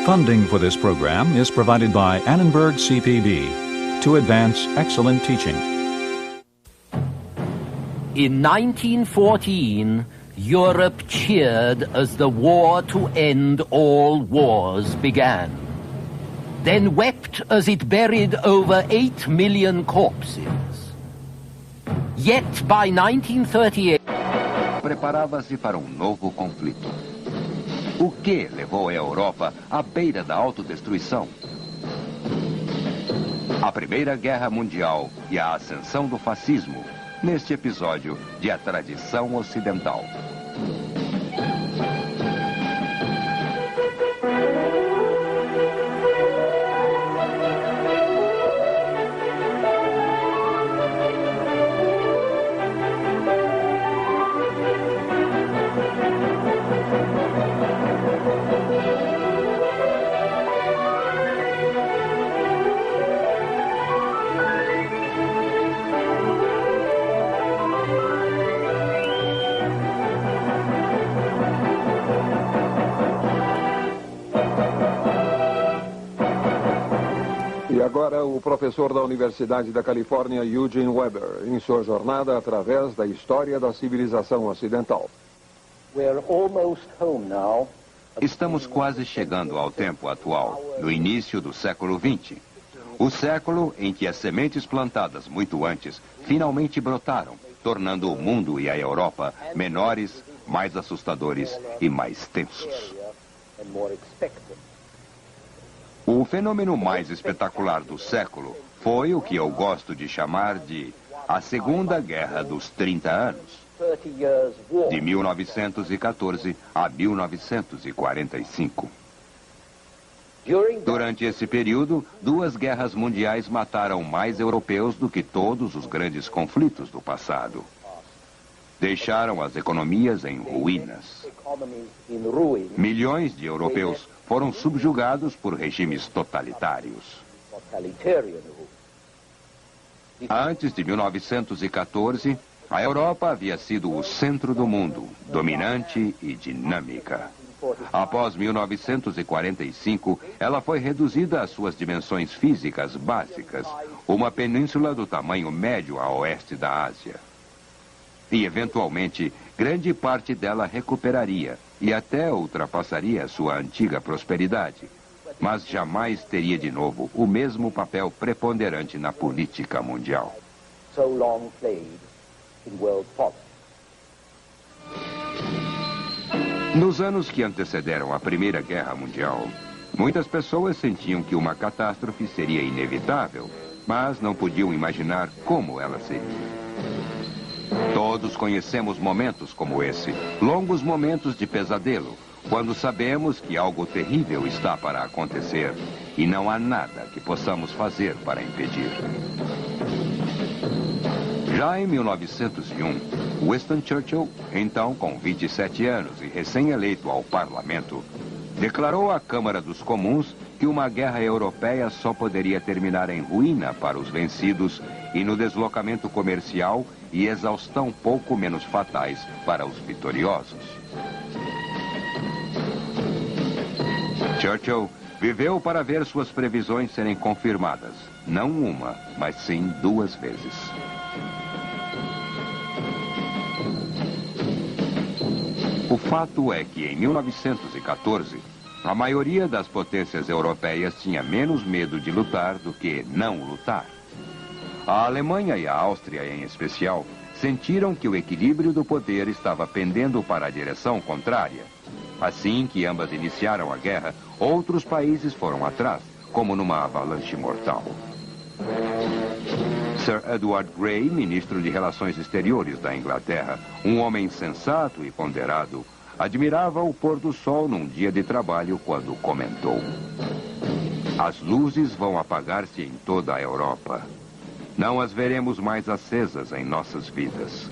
Funding for this program is provided by Annenberg CPB to advance excellent teaching. In 1914, Europe cheered as the war to end all wars began, then wept as it buried over 8 million corpses. Yet by 1938... Preparava-se para novo conflito. O que levou a Europa à beira da autodestruição? A Primeira Guerra Mundial e a ascensão do fascismo, neste episódio de A Tradição Ocidental. Agora, o professor da Universidade da Califórnia, Eugene Weber, em sua jornada através da história da civilização ocidental. Estamos quase chegando ao tempo atual, no início do século XX. O século em que as sementes plantadas muito antes finalmente brotaram, tornando o mundo e a Europa menores, mais assustadores e mais tensos. O fenômeno mais espetacular do século foi o que eu gosto de chamar de a Segunda Guerra dos 30 Anos, de 1914 a 1945. Durante esse período, 2 guerras mundiais mataram mais europeus do que todos os grandes conflitos do passado. Deixaram as economias em ruínas. Milhões de europeus foram subjugados por regimes totalitários. Antes de 1914, a Europa havia sido o centro do mundo, dominante e dinâmica. Após 1945, ela foi reduzida às suas dimensões físicas básicas, uma península do tamanho médio a oeste da Ásia. E, eventualmente, grande parte dela recuperaria e até ultrapassaria sua antiga prosperidade, mas jamais teria de novo o mesmo papel preponderante na política mundial. Nos anos que antecederam a Primeira Guerra Mundial, muitas pessoas sentiam que uma catástrofe seria inevitável, mas não podiam imaginar como ela seria. Todos conhecemos momentos como esse, longos momentos de pesadelo, quando sabemos que algo terrível está para acontecer e não há nada que possamos fazer para impedir. Já em 1901, Winston Churchill, então com 27 anos e recém-eleito ao parlamento, declarou à Câmara dos Comuns que uma guerra europeia só poderia terminar em ruína para os vencidos e no deslocamento comercial e exaustão pouco menos fatais para os vitoriosos. Churchill viveu para ver suas previsões serem confirmadas, não uma, mas sim 2 vezes. O fato é que em 1914, a maioria das potências europeias tinha menos medo de lutar do que não lutar. A Alemanha e a Áustria, em especial, sentiram que o equilíbrio do poder estava pendendo para a direção contrária. Assim que ambas iniciaram a guerra, outros países foram atrás, como numa avalanche mortal. Sir Edward Grey, ministro de Relações Exteriores da Inglaterra, um homem sensato e ponderado, admirava o pôr do sol num dia de trabalho quando comentou: as luzes vão apagar-se em toda a Europa. Não as veremos mais acesas em nossas vidas.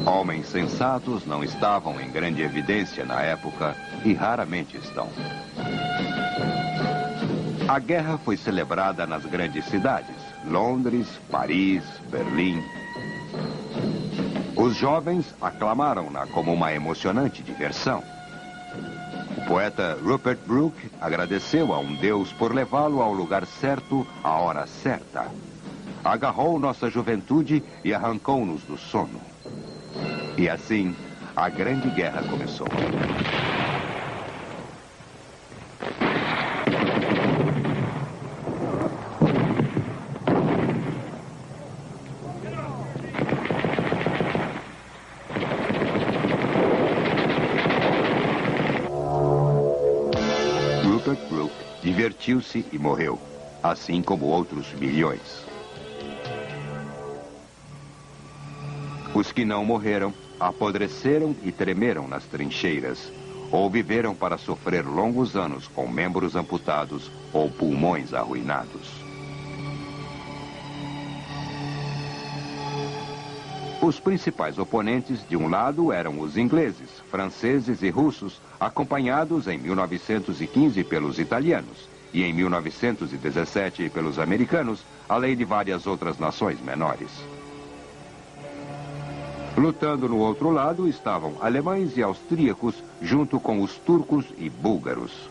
Homens sensatos não estavam em grande evidência na época e raramente estão. A guerra foi celebrada nas grandes cidades, Londres, Paris, Berlim. Os jovens aclamaram-na como uma emocionante diversão. O poeta Rupert Brooke agradeceu a um Deus por levá-lo ao lugar certo, à hora certa. Agarrou nossa juventude e arrancou-nos do sono. E assim, a Grande Guerra começou. Rupert Brooke divertiu-se e morreu, assim como outros milhões. Os que não morreram apodreceram e tremeram nas trincheiras, ou viveram para sofrer longos anos com membros amputados ou pulmões arruinados. Os principais oponentes, de um lado, eram os ingleses, franceses e russos, acompanhados em 1915 pelos italianos e em 1917 pelos americanos, além de várias outras nações menores. Lutando no outro lado estavam alemães e austríacos, junto com os turcos e búlgaros.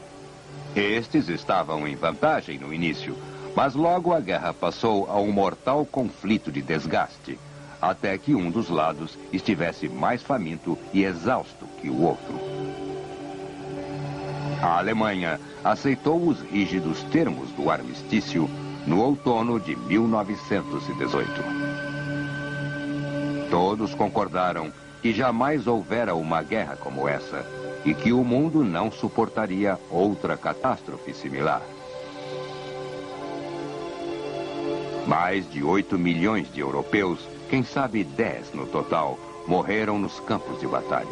Estes estavam em vantagem no início, mas logo a guerra passou a um mortal conflito de desgaste, até que um dos lados estivesse mais faminto e exausto que o outro. A Alemanha aceitou os rígidos termos do armistício no outono de 1918. Todos concordaram que jamais houvera uma guerra como essa e que o mundo não suportaria outra catástrofe similar. Mais de 8 milhões de europeus, quem sabe 10 no total, morreram nos campos de batalha.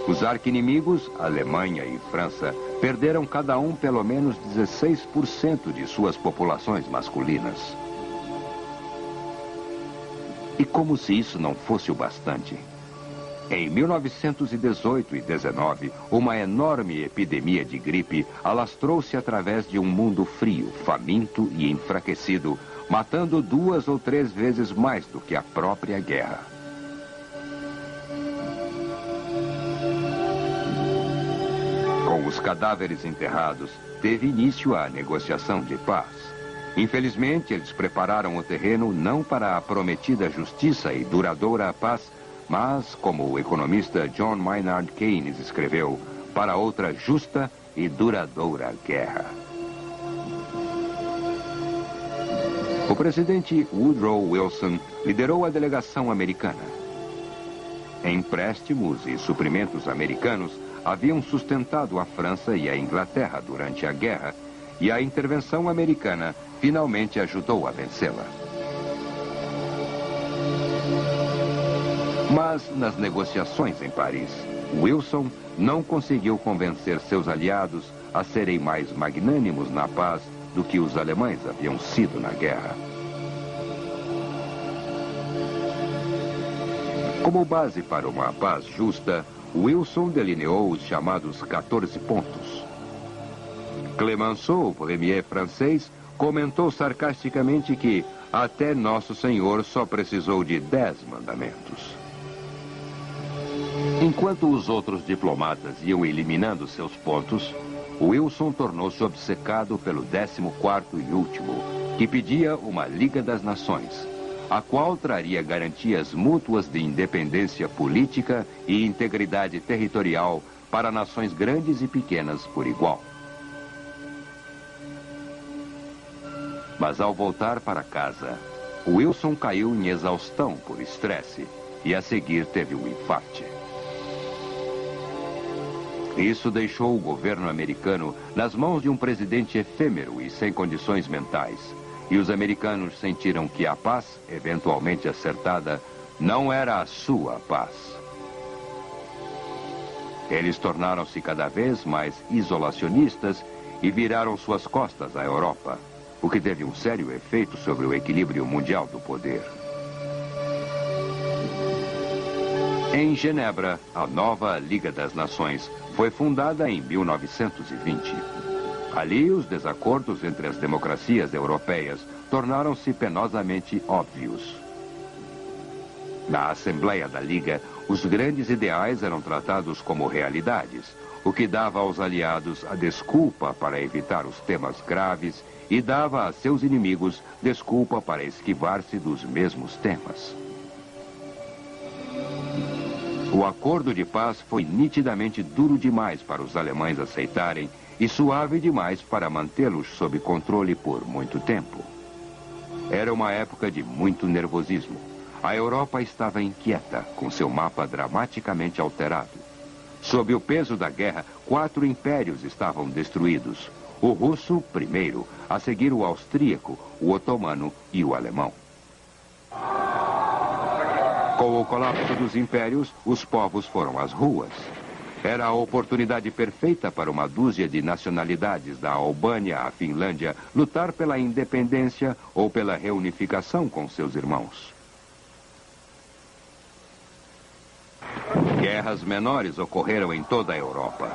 Os arqui-inimigos, Alemanha e França, perderam cada um pelo menos 16% de suas populações masculinas. E como se isso não fosse o bastante, em 1918 e 19, uma enorme epidemia de gripe alastrou-se através de um mundo frio, faminto e enfraquecido, matando 2 ou 3 vezes mais do que a própria guerra. Com os cadáveres enterrados, teve início a negociação de paz. Infelizmente, eles prepararam o terreno não para a prometida justiça e duradoura paz, mas, como o economista John Maynard Keynes escreveu, para outra justa e duradoura guerra. O presidente Woodrow Wilson liderou a delegação americana. Empréstimos e suprimentos americanos haviam sustentado a França e a Inglaterra durante a guerra, e a intervenção americana finalmente ajudou a vencê-la. Mas, nas negociações em Paris, Wilson não conseguiu convencer seus aliados a serem mais magnânimos na paz do que os alemães haviam sido na guerra. Como base para uma paz justa, Wilson delineou os chamados 14 pontos. Clemenceau, o premier francês, comentou sarcasticamente que até Nosso Senhor só precisou de 10 mandamentos. Enquanto os outros diplomatas iam eliminando seus pontos, Wilson tornou-se obcecado pelo 14º e último, que pedia uma Liga das Nações, a qual traria garantias mútuas de independência política e integridade territorial para nações grandes e pequenas por igual. Mas ao voltar para casa, Wilson caiu em exaustão por estresse e a seguir teve um infarte. Isso deixou o governo americano nas mãos de um presidente efêmero e sem condições mentais. E os americanos sentiram que a paz, eventualmente acertada, não era a sua paz. Eles tornaram-se cada vez mais isolacionistas e viraram suas costas à Europa, o que teve um sério efeito sobre o equilíbrio mundial do poder. Em Genebra, a nova Liga das Nações foi fundada em 1920. Ali, os desacordos entre as democracias europeias tornaram-se penosamente óbvios. Na Assembleia da Liga, os grandes ideais eram tratados como realidades, o que dava aos aliados a desculpa para evitar os temas graves e dava a seus inimigos desculpa para esquivar-se dos mesmos temas. O acordo de paz foi nitidamente duro demais para os alemães aceitarem e suave demais para mantê-los sob controle por muito tempo. Era uma época de muito nervosismo. A Europa estava inquieta, com seu mapa dramaticamente alterado. Sob o peso da guerra, 4 impérios estavam destruídos. O russo, primeiro, a seguir o austríaco, o otomano e o alemão. Com o colapso dos impérios, os povos foram às ruas. Era a oportunidade perfeita para uma dúzia de nacionalidades da Albânia à Finlândia lutar pela independência ou pela reunificação com seus irmãos. Guerras menores ocorreram em toda a Europa.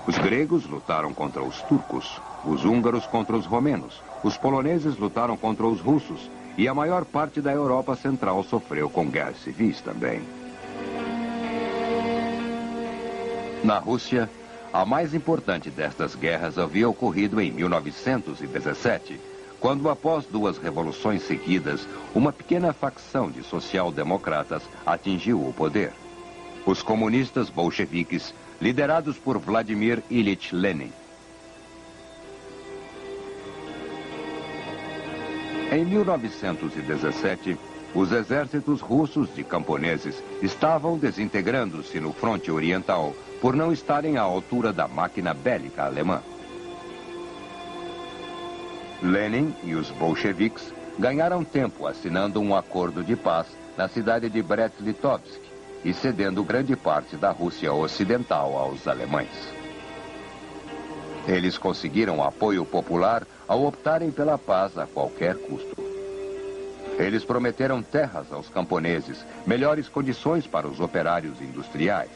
Os gregos lutaram contra os turcos, os húngaros contra os romenos, os poloneses lutaram contra os russos e a maior parte da Europa Central sofreu com guerras civis também. Na Rússia, a mais importante destas guerras havia ocorrido em 1917, quando, após 2 revoluções seguidas, uma pequena facção de social-democratas atingiu o poder. Os comunistas bolcheviques, liderados por Vladimir Ilyich Lenin. Em 1917, os exércitos russos de camponeses estavam desintegrando-se no fronte oriental por não estarem à altura da máquina bélica alemã. Lenin e os bolcheviques ganharam tempo assinando um acordo de paz na cidade de Brest-Litovsk e cedendo grande parte da Rússia Ocidental aos alemães. Eles conseguiram apoio popular ao optarem pela paz a qualquer custo. Eles prometeram terras aos camponeses, melhores condições para os operários industriais.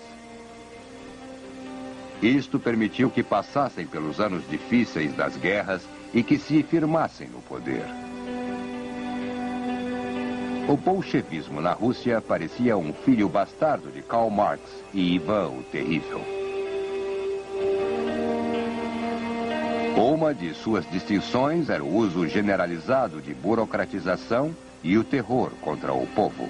Isto permitiu que passassem pelos anos difíceis das guerras e que se firmassem no poder. O bolchevismo na Rússia parecia um filho bastardo de Karl Marx e Ivan o Terrível. Uma de suas distinções era o uso generalizado de burocratização e o terror contra o povo.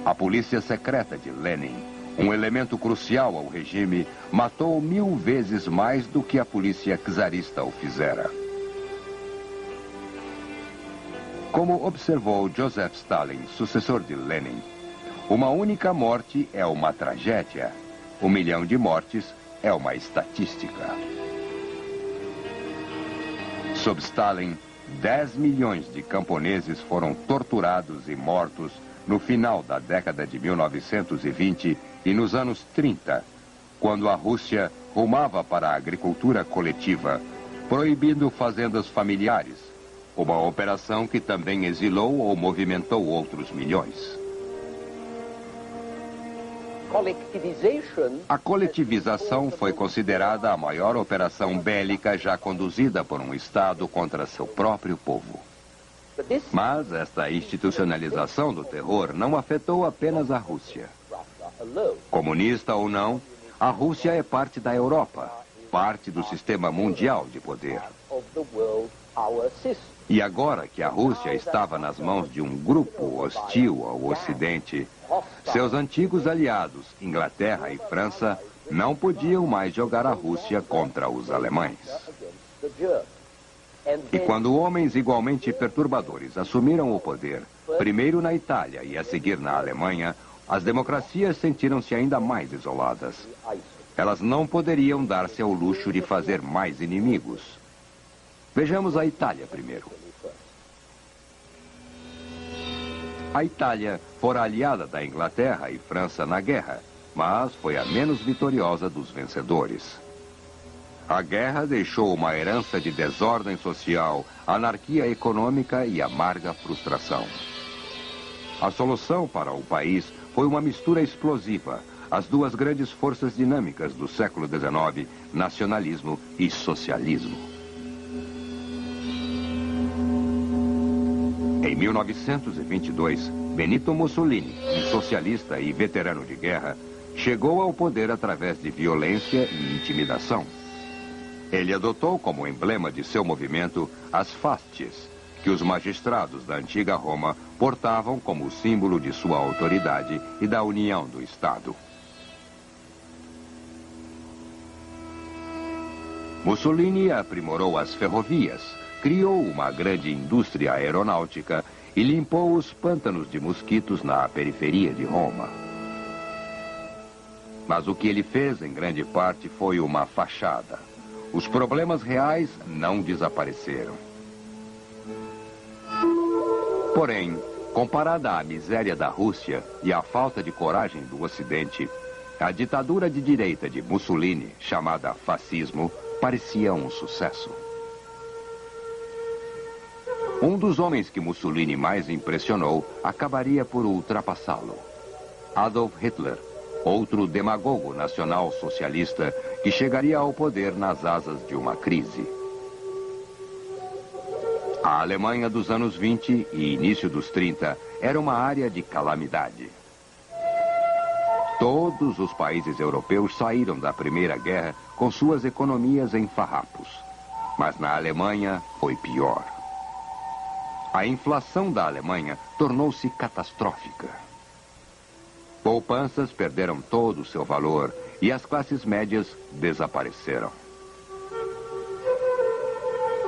A polícia secreta de Lenin, um elemento crucial ao regime, matou 1000 vezes mais do que a polícia czarista o fizera. Como observou Joseph Stalin, sucessor de Lenin, uma única morte é uma tragédia. 1 milhão de mortes é uma estatística. Sob Stalin, 10 milhões de camponeses foram torturados e mortos no final da década de 1920 e nos anos 30, quando a Rússia rumava para a agricultura coletiva, proibindo fazendas familiares, uma operação que também exilou ou movimentou outros milhões. A coletivização foi considerada a maior operação bélica já conduzida por um Estado contra seu próprio povo. Mas esta institucionalização do terror não afetou apenas a Rússia. Comunista ou não, a Rússia é parte da Europa, parte do sistema mundial de poder. E agora que a Rússia estava nas mãos de um grupo hostil ao Ocidente, seus antigos aliados, Inglaterra e França, não podiam mais jogar a Rússia contra os alemães. E quando homens igualmente perturbadores assumiram o poder, primeiro na Itália e a seguir na Alemanha, as democracias sentiram-se ainda mais isoladas. Elas não poderiam dar-se ao luxo de fazer mais inimigos. Vejamos a Itália primeiro. A Itália fora aliada da Inglaterra e França na guerra, mas foi a menos vitoriosa dos vencedores. A guerra deixou uma herança de desordem social, anarquia econômica e amarga frustração. A solução para o país foi uma mistura explosiva. As duas grandes forças dinâmicas do século XIX, nacionalismo e socialismo. Em 1922, Benito Mussolini, um socialista e veterano de guerra, chegou ao poder através de violência e intimidação. Ele adotou como emblema de seu movimento as fasces, que os magistrados da antiga Roma portavam como símbolo de sua autoridade e da união do Estado. Mussolini aprimorou as ferrovias, criou uma grande indústria aeronáutica e limpou os pântanos de mosquitos na periferia de Roma. Mas o que ele fez, em grande parte, foi uma fachada. Os problemas reais não desapareceram. Porém, comparada à miséria da Rússia e à falta de coragem do Ocidente, a ditadura de direita de Mussolini, chamada fascismo, parecia um sucesso. Um dos homens que Mussolini mais impressionou acabaria por ultrapassá-lo. Adolf Hitler, outro demagogo nacional-socialista que chegaria ao poder nas asas de uma crise. A Alemanha dos anos 20 e início dos 30 era uma área de calamidade. Todos os países europeus saíram da Primeira Guerra com suas economias em farrapos. Mas na Alemanha foi pior. A inflação da Alemanha tornou-se catastrófica. Poupanças perderam todo o seu valor e as classes médias desapareceram.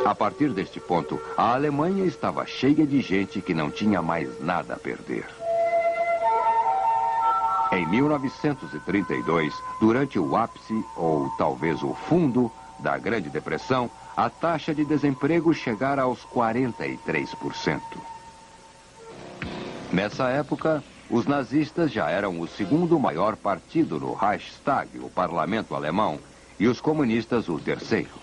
A partir deste ponto, a Alemanha estava cheia de gente que não tinha mais nada a perder. Em 1932, durante o ápice, ou talvez o fundo, da Grande Depressão, a taxa de desemprego chegara aos 43%. Nessa época, os nazistas já eram o segundo maior partido no Reichstag, o parlamento alemão, e os comunistas o terceiro.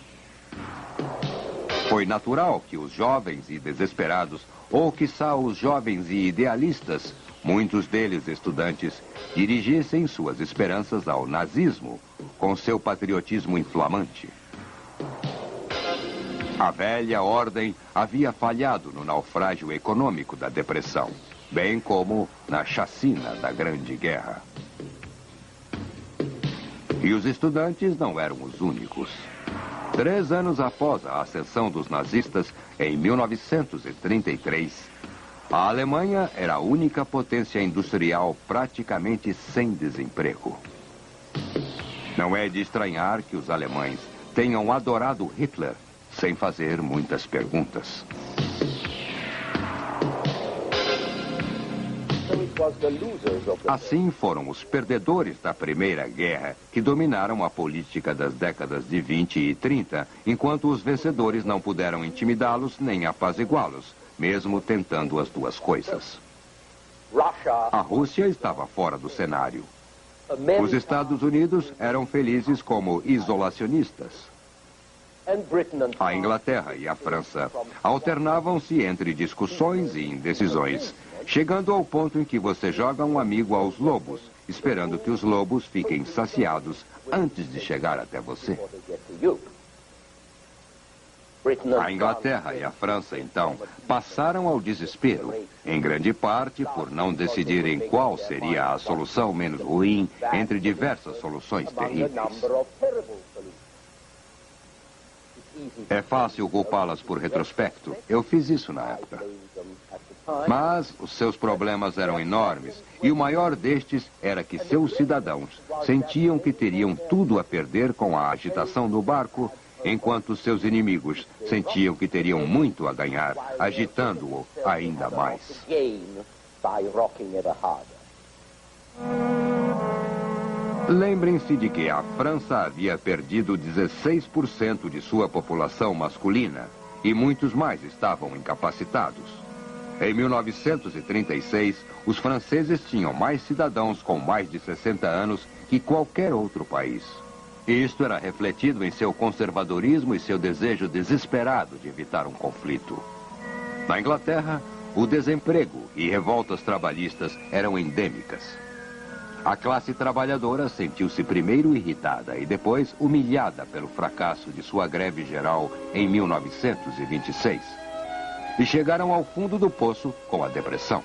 Foi natural que os jovens e desesperados, ou quiçá os jovens e idealistas, muitos deles estudantes, dirigissem suas esperanças ao nazismo, com seu patriotismo inflamante. A velha ordem havia falhado no naufrágio econômico da depressão, bem como na chacina da Grande Guerra. E os estudantes não eram os únicos. 3 anos após a ascensão dos nazistas, em 1933, a Alemanha era a única potência industrial praticamente sem desemprego. Não é de estranhar que os alemães tenham adorado Hitler sem fazer muitas perguntas. Assim foram os perdedores da Primeira Guerra que dominaram a política das décadas de 20 e 30, enquanto os vencedores não puderam intimidá-los nem apaziguá-los, mesmo tentando as duas coisas. A Rússia estava fora do cenário. Os Estados Unidos eram felizes como isolacionistas. A Inglaterra e a França alternavam-se entre discussões e indecisões, chegando ao ponto em que você joga um amigo aos lobos, esperando que os lobos fiquem saciados antes de chegar até você. A Inglaterra e a França, então, passaram ao desespero, em grande parte por não decidirem qual seria a solução menos ruim entre diversas soluções terríveis. É fácil culpá-las por retrospecto. Eu fiz isso na época. Mas os seus problemas eram enormes, e o maior destes era que seus cidadãos sentiam que teriam tudo a perder com a agitação do barco, enquanto seus inimigos sentiam que teriam muito a ganhar, agitando-o ainda mais. Lembrem-se de que a França havia perdido 16% de sua população masculina e muitos mais estavam incapacitados. Em 1936, os franceses tinham mais cidadãos com mais de 60 anos que qualquer outro país. Isto era refletido em seu conservadorismo e seu desejo desesperado de evitar um conflito. Na Inglaterra, o desemprego e revoltas trabalhistas eram endêmicas. A classe trabalhadora sentiu-se primeiro irritada e depois humilhada pelo fracasso de sua greve geral em 1926. E chegaram ao fundo do poço com a depressão.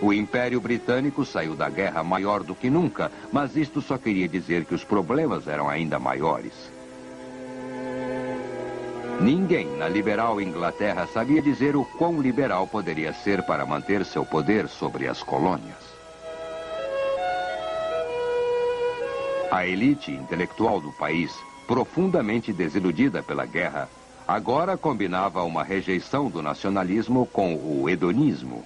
O Império Britânico saiu da guerra maior do que nunca, mas isto só queria dizer que os problemas eram ainda maiores. Ninguém na liberal Inglaterra sabia dizer o quão liberal poderia ser para manter seu poder sobre as colônias. A elite intelectual do país, profundamente desiludida pela guerra, agora combinava uma rejeição do nacionalismo com o hedonismo.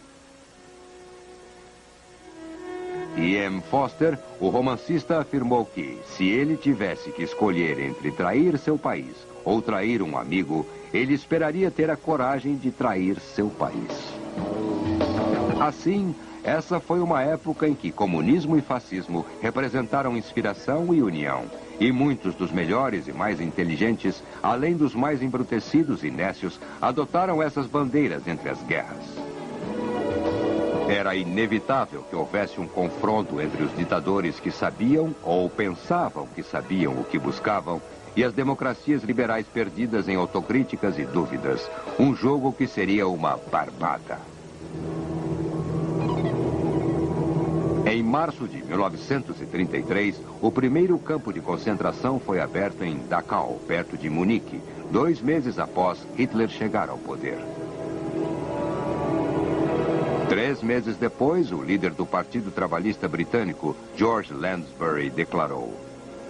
E.M. Foster, o romancista, afirmou que, se ele tivesse que escolher entre trair seu país ou trair um amigo, ele esperaria ter a coragem de trair seu país. Assim, essa foi uma época em que comunismo e fascismo representaram inspiração e união, e muitos dos melhores e mais inteligentes, além dos mais embrutecidos e nécios, adotaram essas bandeiras entre as guerras. Era inevitável que houvesse um confronto entre os ditadores que sabiam ou pensavam que sabiam o que buscavam e as democracias liberais perdidas em autocríticas e dúvidas. Um jogo que seria uma barbada. Em março de 1933, o primeiro campo de concentração foi aberto em Dachau, perto de Munique, 2 meses após Hitler chegar ao poder. 3 meses depois, o líder do Partido Trabalhista Britânico, George Lansbury, declarou: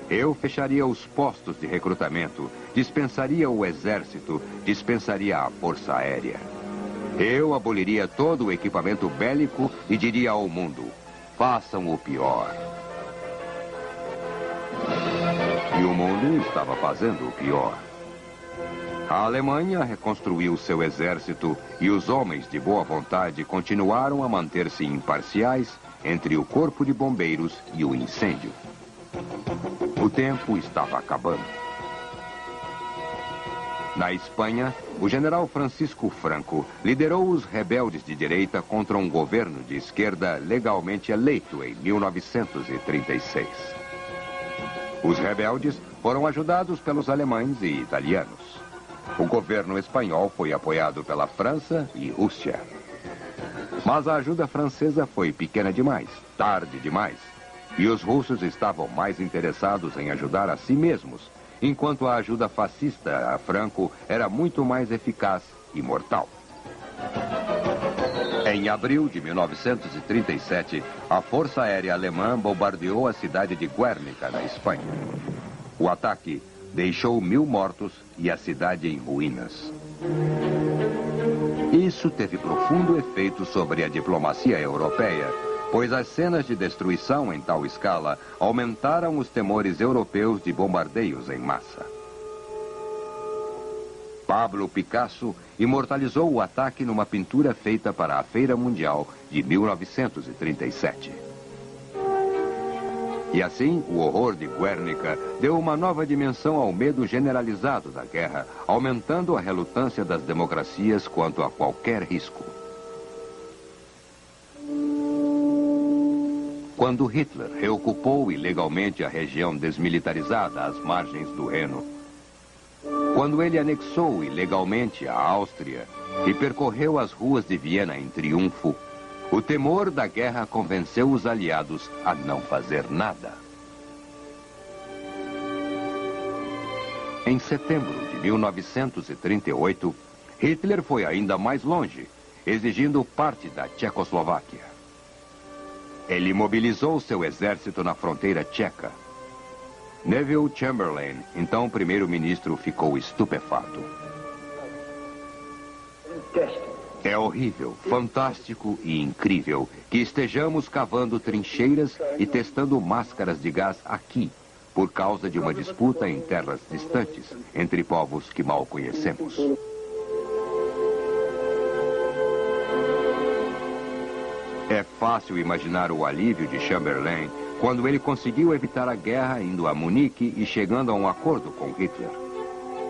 "Eu fecharia os postos de recrutamento, dispensaria o exército, dispensaria a força aérea. Eu aboliria todo o equipamento bélico e diria ao mundo: façam o pior." E o mundo estava fazendo o pior. A Alemanha reconstruiu seu exército e os homens de boa vontade continuaram a manter-se imparciais entre o corpo de bombeiros e o incêndio. O tempo estava acabando. Na Espanha, o general Francisco Franco liderou os rebeldes de direita contra um governo de esquerda legalmente eleito em 1936. Os rebeldes foram ajudados pelos alemães e italianos. O governo espanhol foi apoiado pela França e Rússia. Mas a ajuda francesa foi pequena demais, tarde demais. E os russos estavam mais interessados em ajudar a si mesmos, enquanto a ajuda fascista a Franco era muito mais eficaz e mortal. Em abril de 1937, a Força Aérea Alemã bombardeou a cidade de Guernica, na Espanha. O ataque deixou 1000 mortos e a cidade em ruínas. Isso teve profundo efeito sobre a diplomacia europeia, pois as cenas de destruição em tal escala aumentaram os temores europeus de bombardeios em massa. Pablo Picasso imortalizou o ataque numa pintura feita para a Feira Mundial de 1937. E assim, o horror de Guernica deu uma nova dimensão ao medo generalizado da guerra, aumentando a relutância das democracias quanto a qualquer risco. Quando Hitler reocupou ilegalmente a região desmilitarizada às margens do Reno, quando ele anexou ilegalmente a Áustria e percorreu as ruas de Viena em triunfo, o temor da guerra convenceu os aliados a não fazer nada. Em setembro de 1938, Hitler foi ainda mais longe, exigindo parte da Tchecoslováquia. Ele mobilizou seu exército na fronteira tcheca. Neville Chamberlain, então primeiro-ministro, ficou estupefato. É horrível, fantástico e incrível que estejamos cavando trincheiras e testando máscaras de gás aqui, por causa de uma disputa em terras distantes, entre povos que mal conhecemos. É fácil imaginar o alívio de Chamberlain quando ele conseguiu evitar a guerra indo a Munique e chegando a um acordo com Hitler.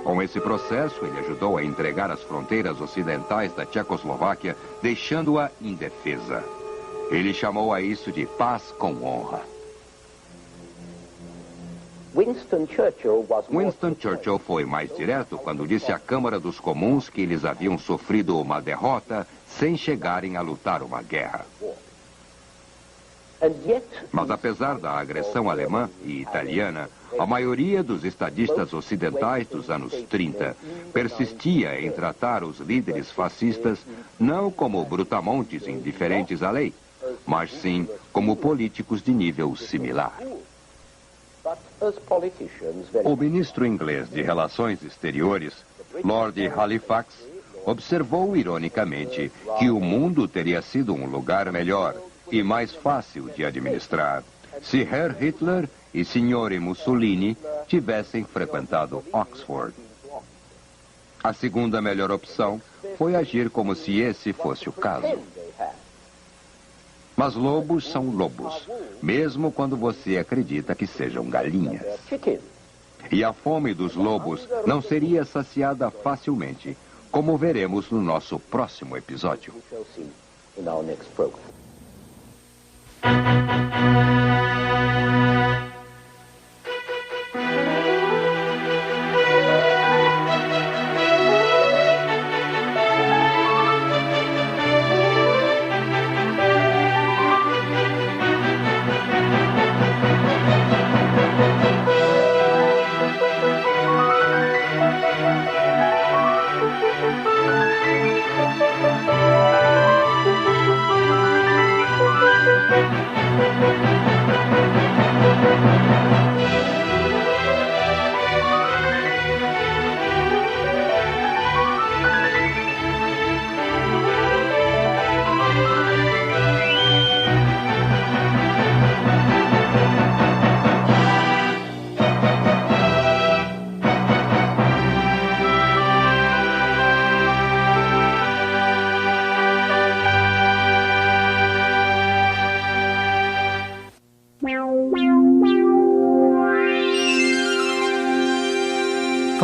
Com esse processo, ele ajudou a entregar as fronteiras ocidentais da Tchecoslováquia, deixando-a indefesa. Ele chamou a isso de paz com honra. Winston Churchill foi mais direto quando disse à Câmara dos Comuns que eles haviam sofrido uma derrota sem chegarem a lutar uma guerra. Mas apesar da agressão alemã e italiana, a maioria dos estadistas ocidentais dos anos 30 persistia em tratar os líderes fascistas não como brutamontes indiferentes à lei, mas sim como políticos de nível similar. O ministro inglês de Relações Exteriores, Lord Halifax, observou ironicamente que o mundo teria sido um lugar melhor e mais fácil de administrar se Herr Hitler e Signore Mussolini tivessem frequentado Oxford. A segunda melhor opção foi agir como se esse fosse o caso. Mas lobos são lobos, mesmo quando você acredita que sejam galinhas. E a fome dos lobos não seria saciada facilmente, como veremos no nosso próximo episódio.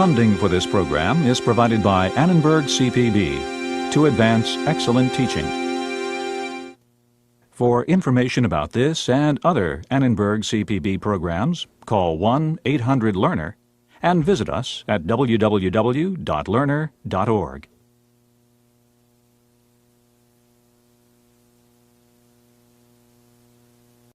Funding for this program is provided by Annenberg CPB to advance excellent teaching. For information about this and other Annenberg CPB programs, call 1-800-LEARNER and visit us at www.learner.org.